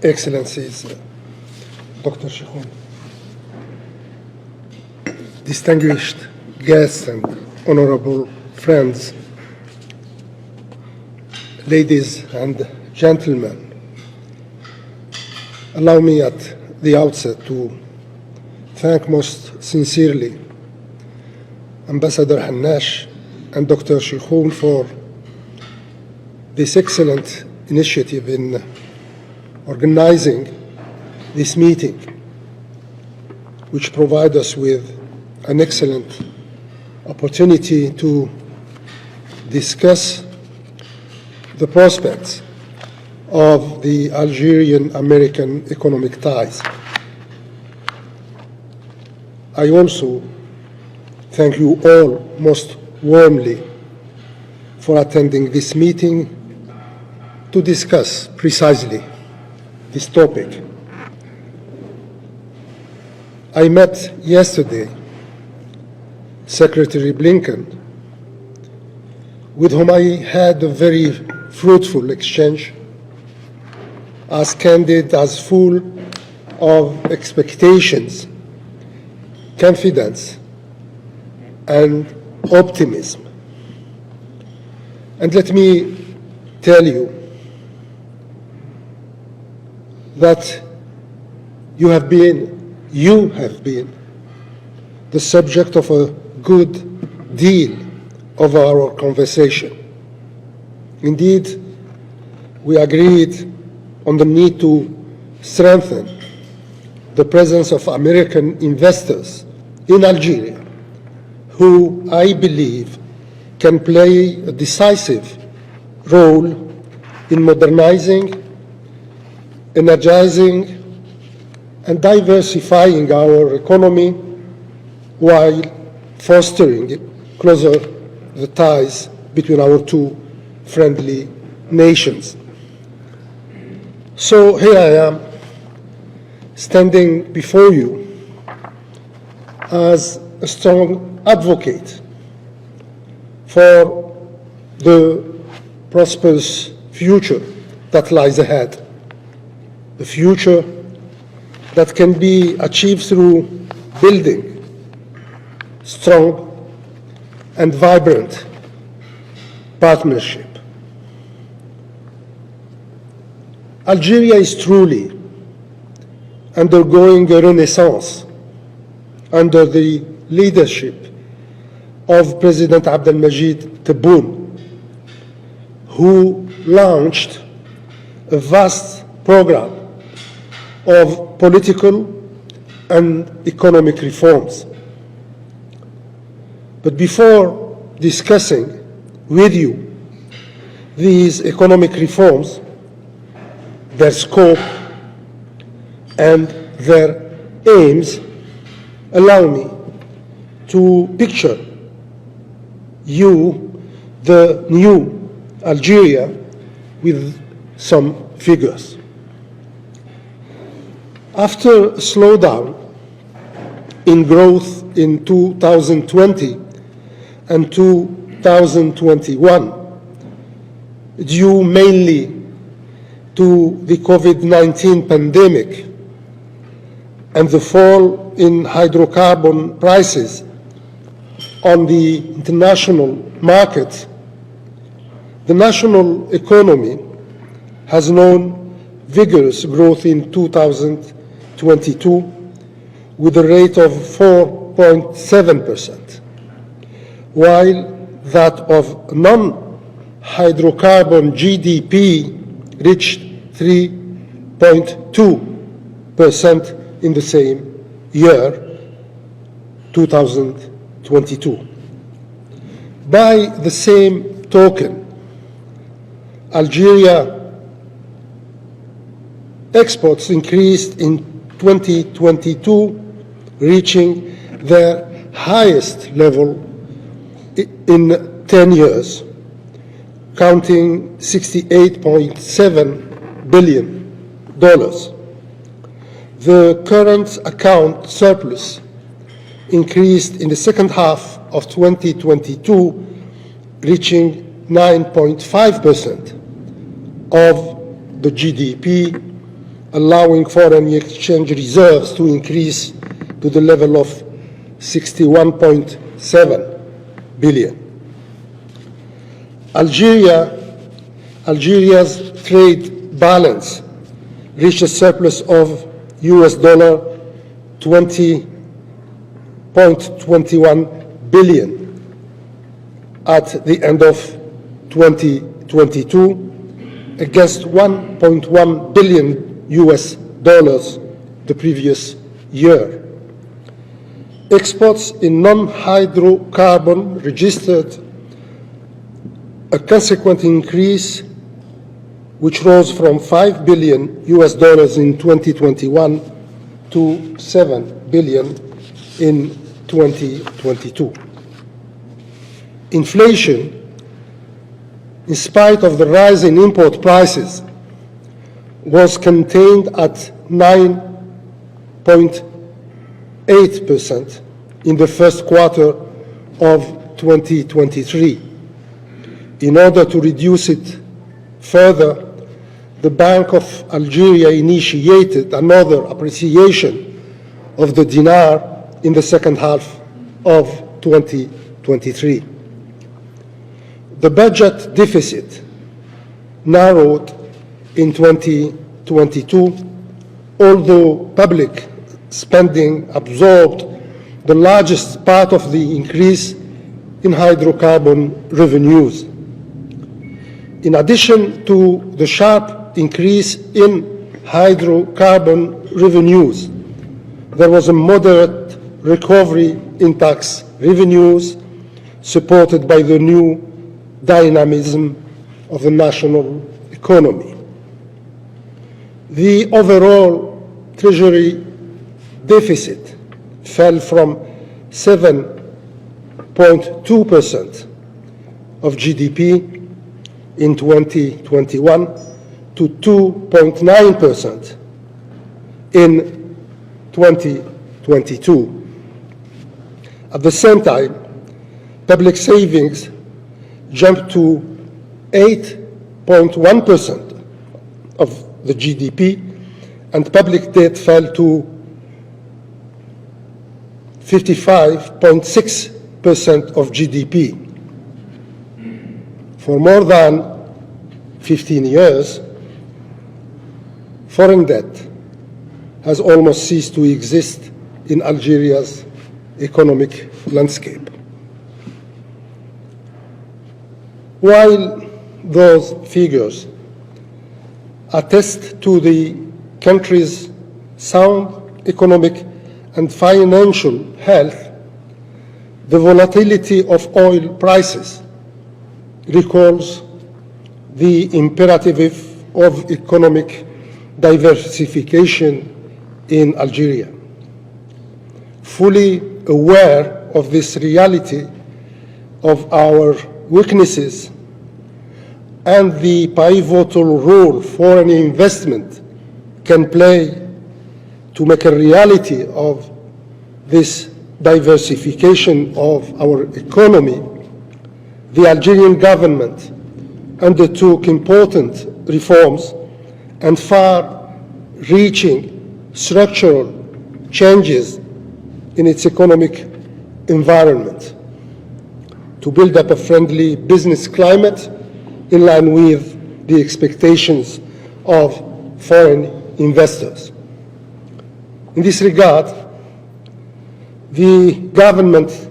Excellencies, Dr. Shihun, distinguished guests and honorable friends, ladies and gentlemen, allow me at the outset to thank most sincerely Ambassador Hannash and Dr. Shihun for this excellent initiative in organizing this meeting, which provides us with an excellent opportunity to discuss the prospects of the Algerian-American economic ties. I also thank you all most warmly for attending this meeting to discuss precisely this topic. I met yesterday Secretary Blinken, with whom I had a very fruitful exchange, as candid, as full of expectations, confidence, and optimism. And let me tell you that you have been the subject of a good deal of our conversation. Indeed, we agreed on the need to strengthen the presence of American investors in Algeria, who I believe can play a decisive role in modernizing, energizing, and diversifying our economy while fostering closer the ties between our two friendly nations. So here I am, standing before you as a strong advocate for the prosperous future that lies ahead, a future that can be achieved through building strong and vibrant partnership. Algeria is truly undergoing a renaissance under the leadership of President Abdelmajid Tebboune, who launched a vast program of political and economic reforms. But before discussing with you these economic reforms, their scope and their aims, allow me to picture you the new Algeria with some figures. After a slowdown in growth in 2020 and 2021, due mainly to the COVID-19 pandemic and the fall in hydrocarbon prices on the international market, the national economy has known vigorous growth in 2022 with a rate of 4.7%, while that of non-hydrocarbon GDP reached 3.2% in the same year, 2022. By the same token, Algeria exports increased in 2022, reaching their highest level in 10 years, counting $68.7 billion. The current account surplus increased in the second half of 2022, reaching 9.5% of the GDP allowing foreign exchange reserves to increase to the level of 61.7 billion. Algeria's trade balance reached a surplus of US dollar 20.21 billion at the end of 2022 against 1.1 billion US dollars the previous year. Exports in non-hydrocarbon registered a consequent increase which rose from 5 billion US dollars in 2021 to 7 billion in 2022. Inflation, in spite of the rise in import prices, was contained at 9.8% in the first quarter of 2023. In order to reduce it further, the Bank of Algeria initiated another appreciation of the dinar in the second half of 2023. The budget deficit narrowed in 2022, although public spending absorbed the largest part of the increase in hydrocarbon revenues. In addition to the sharp increase in hydrocarbon revenues, there was a moderate recovery in tax revenues supported by the new dynamism of the national economy. The overall treasury deficit fell from 7.2% of GDP in 2021 to 2.9% in 2022. At the same time, public savings jumped to 8.1% of the GDP, and public debt fell to 55.6% of GDP. For more than 15 years, foreign debt has almost ceased to exist in Algeria's economic landscape. While those figures attest to the country's sound economic and financial health, the volatility of oil prices recalls the imperative of economic diversification in Algeria. Fully aware of this reality, of our weaknesses, and the pivotal role foreign investment can play to make a reality of this diversification of our economy, the Algerian government undertook important reforms and far-reaching structural changes in its economic environment to build up a friendly business climate in line with the expectations of foreign investors. In this regard, the government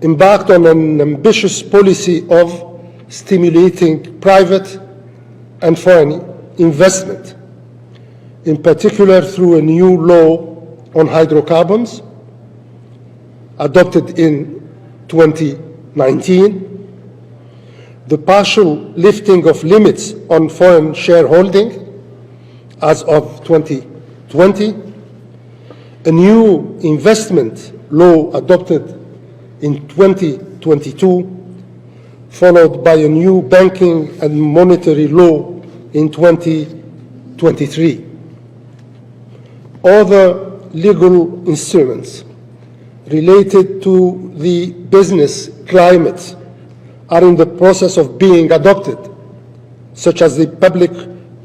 embarked on an ambitious policy of stimulating private and foreign investment, in particular through a new law on hydrocarbons adopted in 2019, the partial lifting of limits on foreign shareholding as of 2020, a new investment law adopted in 2022, followed by a new banking and monetary law in 2023. Other legal instruments related to the business climate are in the process of being adopted, such as the Public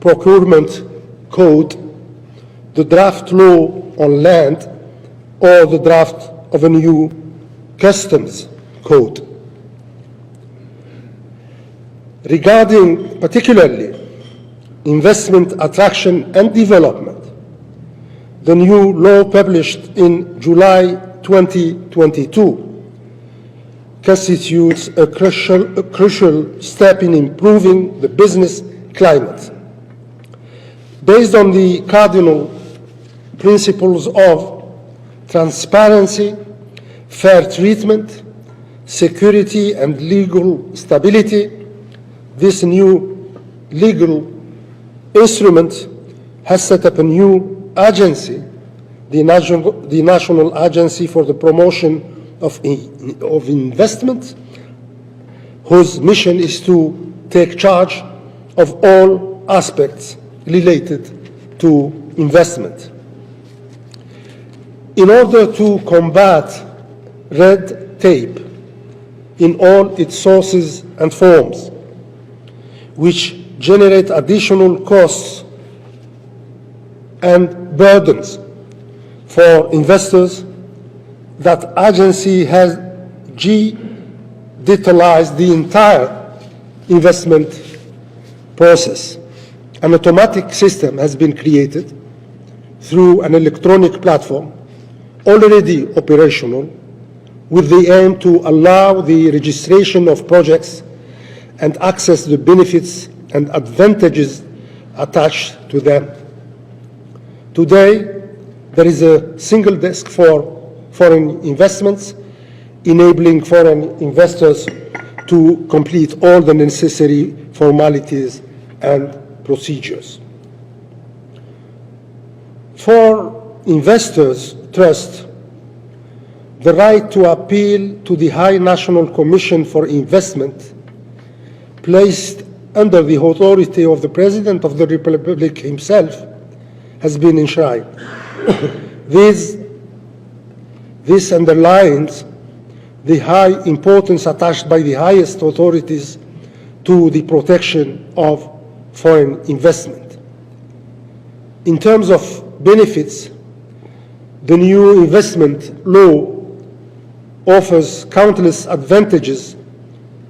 Procurement code, the draft law on land, or the draft of a new customs code. Regarding particularly investment attraction and development, the new law published in July 2022 constitutes a crucial step in improving the business climate. Based on the cardinal principles of transparency, fair treatment, security, and legal stability, this new legal instrument has set up a new agency, the National Agency for the Promotion of Investment, whose mission is to take charge of all aspects related to investment. In order to combat red tape in all its sources and forms, which generate additional costs and burdens for investors, that agency has digitalized the entire investment process. An automatic system has been created through an electronic platform already operational, with the aim to allow the registration of projects and access the benefits and advantages attached to them. Today, there is a single desk for foreign investments, enabling foreign investors to complete all the necessary formalities and procedures. For investors' trust, the right to appeal to the High National Commission for Investment, placed under the authority of the President of the Republic himself, has been enshrined. This underlines the high importance attached by the highest authorities to the protection of foreign investment. In terms of benefits, the new investment law offers countless advantages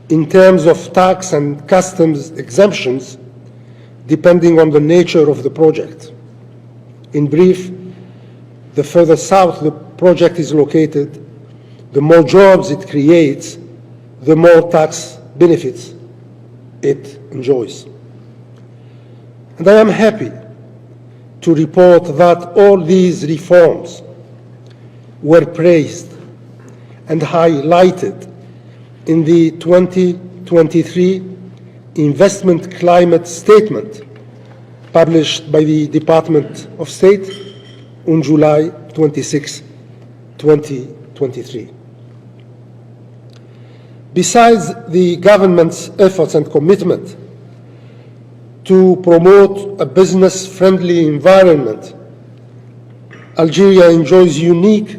in terms of tax and customs exemptions, depending on the nature of the project. In brief, the further south the project is located, the more jobs it creates, the more tax benefits it enjoys. And I am happy to report that all these reforms were praised and highlighted in the 2023 Investment Climate Statement published by the Department of State on July 26, 2023. Besides the government's efforts and commitment to promote a business-friendly environment, Algeria enjoys unique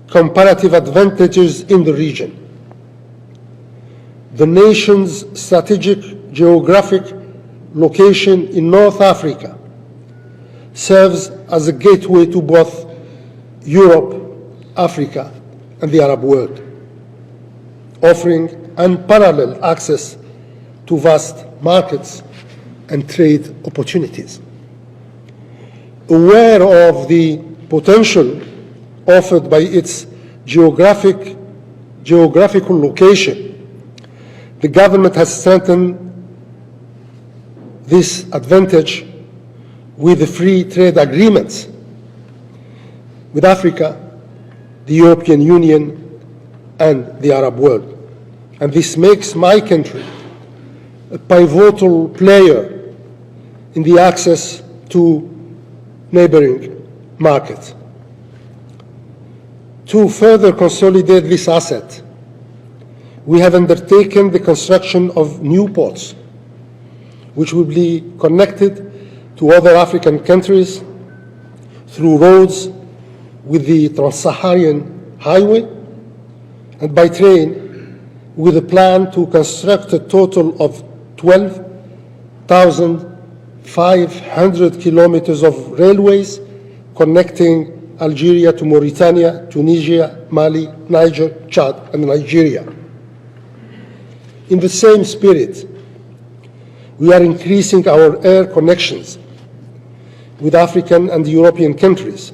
comparative advantages in the region. The nation's strategic geographic location in North Africa serves as a gateway to both Europe, Africa, and the Arab world, offering unparalleled access to vast markets and trade opportunities. Aware of the potential offered by its geographical location, the government has strengthened this advantage with the free trade agreements with Africa, the European Union, and the Arab world. And this makes my country a pivotal player in the access to neighboring markets. To further consolidate this asset, we have undertaken the construction of new ports, which will be connected to other African countries through roads with the Trans-Saharan Highway, and by train with a plan to construct a total of 12,000 500 kilometers of railways connecting Algeria to Mauritania, Tunisia, Mali, Niger, Chad, and Nigeria. In the same spirit, we are increasing our air connections with African and European countries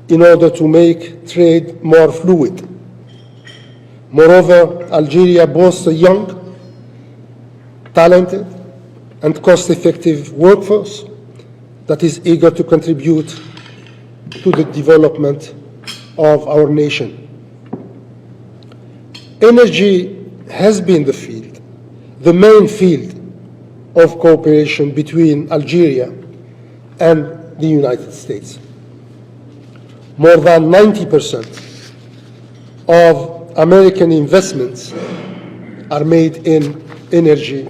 in order to make trade more fluid. Moreover, Algeria boasts a young, talented, and cost-effective workforce that is eager to contribute to the development of our nation. Energy has been the main field of cooperation between Algeria and the United States. More than 90% of American investments are made in energy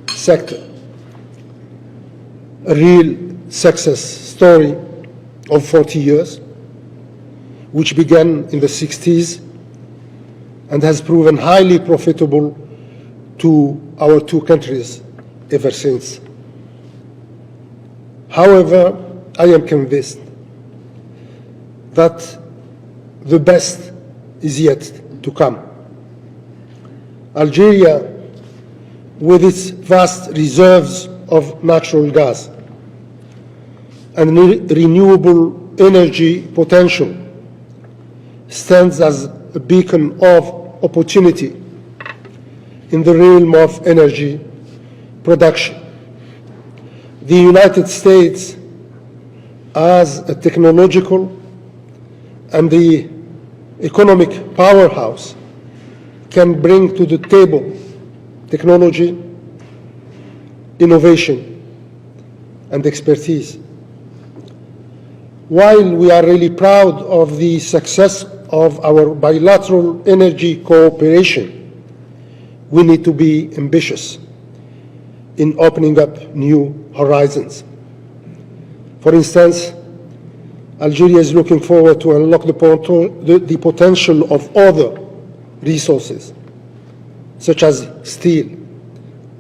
sector. A real success story of 40 years, which began in the 60s and has proven highly profitable to our two countries ever since. However, I am convinced that the best is yet to come. Algeria, with its vast reserves of natural gas and renewable energy potential, stands as a beacon of opportunity in the realm of energy production. The United States, as a technological and the economic powerhouse, can bring to the table technology, innovation, and expertise. While we are really proud of the success of our bilateral energy cooperation, we need to be ambitious in opening up new horizons. For instance, Algeria is looking forward to unlock the potential of other resources, such as steel,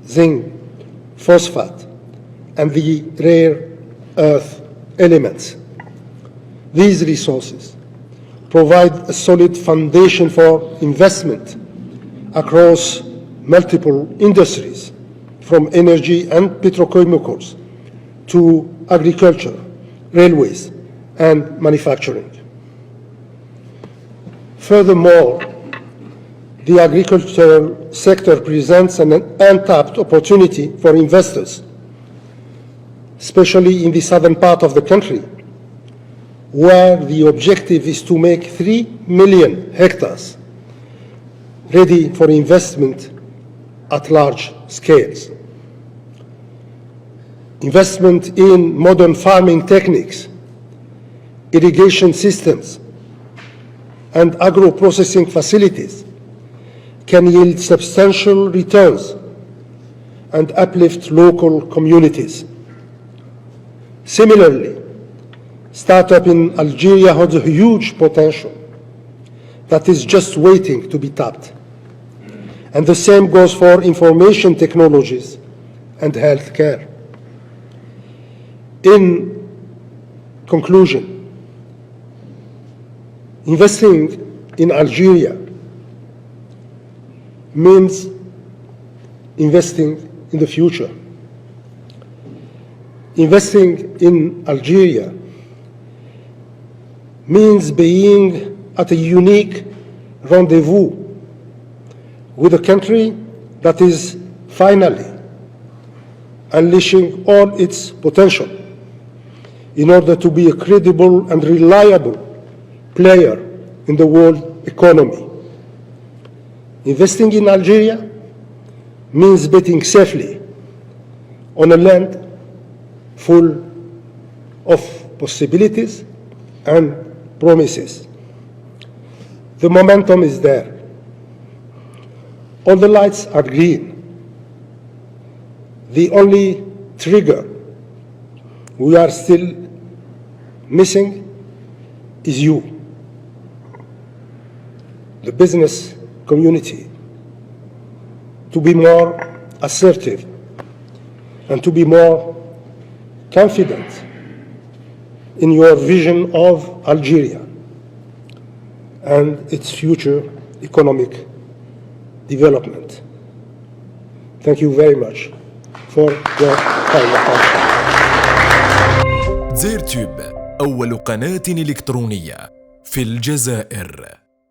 zinc, phosphate, and the rare earth elements. These resources provide a solid foundation for investment across multiple industries, from energy and petrochemicals to agriculture, railways, and manufacturing. Furthermore, the agricultural sector presents an untapped opportunity for investors, especially in the southern part of the country, where the objective is to make 3 million hectares ready for investment at large scales. Investment in modern farming techniques, irrigation systems, and agro-processing facilities can yield substantial returns and uplift local communities. Similarly, startup in Algeria holds a huge potential that is just waiting to be tapped. And the same goes for information technologies and healthcare. In conclusion, investing in Algeria means investing in the future. Investing in Algeria means being at a unique rendezvous with a country that is finally unleashing all its potential in order to be a credible and reliable player in the world economy. Investing in Algeria means betting safely on a land full of possibilities and promises. The momentum is there. All the lights are green. The only trigger we are still missing is you, the business community, to be more assertive and to be more confident in your vision of Algeria and its future economic development. Thank you very much for your kind attention. دزاير تيوب، أول قناة إلكترونية في الجزائر.